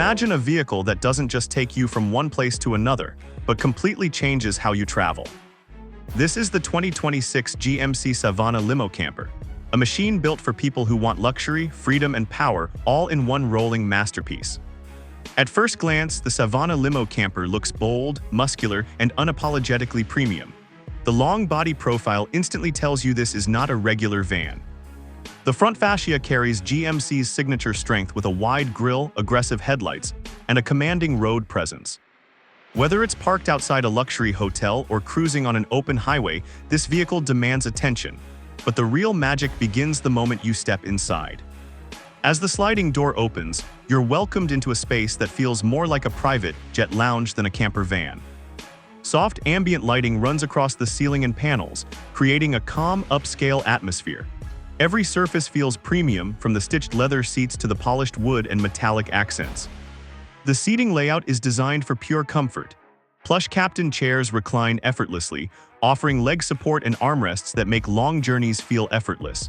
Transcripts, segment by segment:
Imagine a vehicle that doesn't just take you from one place to another, but completely changes how you travel. This is the 2026 GMC Savana Limo Camper, a machine built for people who want luxury, freedom, and power all in one rolling masterpiece. At first glance, the Savana Limo Camper looks bold, muscular, and unapologetically premium. The long body profile instantly tells you this is not a regular van. The front fascia carries GMC's signature strength with a wide grille, aggressive headlights, and a commanding road presence. Whether it's parked outside a luxury hotel or cruising on an open highway, this vehicle demands attention. But the real magic begins the moment you step inside. As the sliding door opens, you're welcomed into a space that feels more like a private jet lounge than a camper van. Soft ambient lighting runs across the ceiling and panels, creating a calm, upscale atmosphere. Every surface feels premium, from the stitched leather seats to the polished wood and metallic accents. The seating layout is designed for pure comfort. Plush captain chairs recline effortlessly, offering leg support and armrests that make long journeys feel effortless.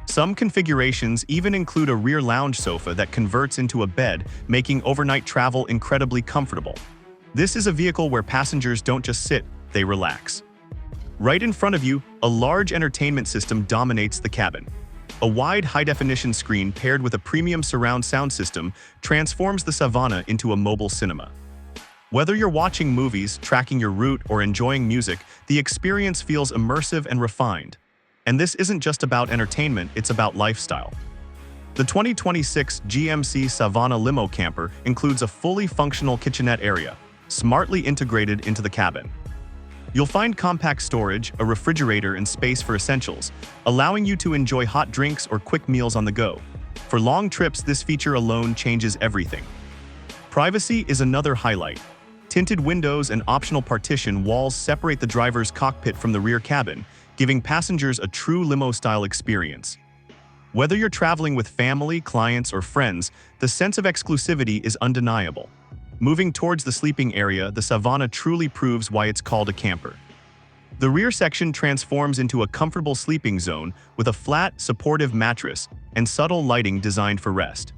Some configurations even include a rear lounge sofa that converts into a bed, making overnight travel incredibly comfortable. This is a vehicle where passengers don't just sit, they relax. Right in front of you, a large entertainment system dominates the cabin. A wide high-definition screen paired with a premium surround sound system transforms the Savana into a mobile cinema. Whether you're watching movies, tracking your route, or enjoying music, the experience feels immersive and refined. And this isn't just about entertainment, it's about lifestyle. The 2026 GMC Savana Limo Camper includes a fully functional kitchenette area, smartly integrated into the cabin. You'll find compact storage, a refrigerator, and space for essentials, allowing you to enjoy hot drinks or quick meals on the go. For long trips, this feature alone changes everything. Privacy is another highlight. Tinted windows and optional partition walls separate the driver's cockpit from the rear cabin, giving passengers a true limo-style experience. Whether you're traveling with family, clients, or friends, the sense of exclusivity is undeniable. Moving towards the sleeping area, the Savana truly proves why it's called a camper. The rear section transforms into a comfortable sleeping zone with a flat, supportive mattress and subtle lighting designed for rest.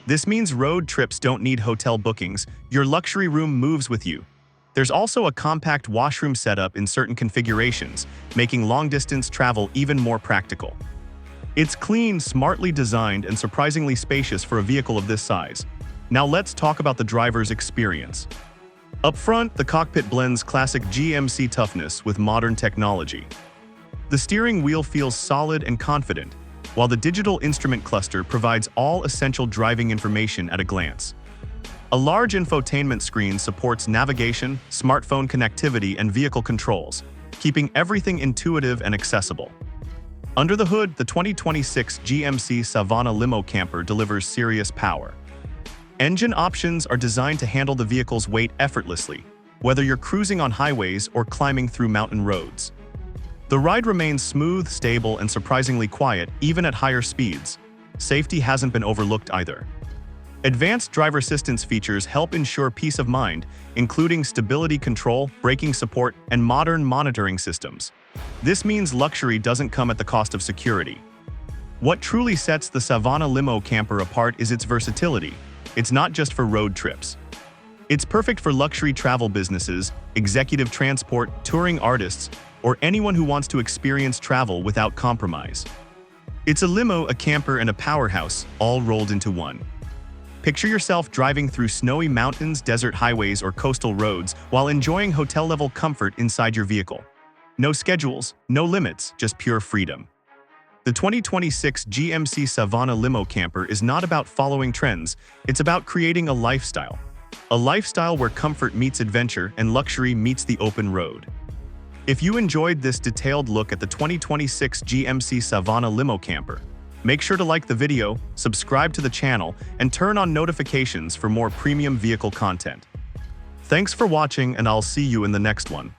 This means road trips don't need hotel bookings, your luxury room moves with you. There's also a compact washroom setup in certain configurations, making long-distance travel even more practical. It's clean, smartly designed, and surprisingly spacious for a vehicle of this size. Now let's talk about the driver's experience. Up front, the cockpit blends classic GMC toughness with modern technology. The steering wheel feels solid and confident, while the digital instrument cluster provides all essential driving information at a glance. A large infotainment screen supports navigation, smartphone connectivity, and vehicle controls, keeping everything intuitive and accessible. Under the hood, the 2026 GMC Savana Limo Camper delivers serious power. Engine options are designed to handle the vehicle's weight effortlessly, whether you're cruising on highways or climbing through mountain roads. The ride remains smooth, stable, and surprisingly quiet, even at higher speeds. Safety hasn't been overlooked either. Advanced driver assistance features help ensure peace of mind, including stability control, braking support, and modern monitoring systems. This means luxury doesn't come at the cost of security. What truly sets the Savana Limo Camper apart is its versatility. It's not just for road trips. It's perfect for luxury travel businesses, executive transport, touring artists, or anyone who wants to experience travel without compromise. It's a limo, a camper, and a powerhouse, all rolled into one. Picture yourself driving through snowy mountains, desert highways, or coastal roads while enjoying hotel-level comfort inside your vehicle. No schedules, no limits, just pure freedom. The 2026 GMC Savana Limo Camper is not about following trends, it's about creating a lifestyle. A lifestyle where comfort meets adventure and luxury meets the open road. If you enjoyed this detailed look at the 2026 GMC Savana Limo Camper, make sure to like the video, subscribe to the channel, and turn on notifications for more premium vehicle content. Thanks for watching, and I'll see you in the next one.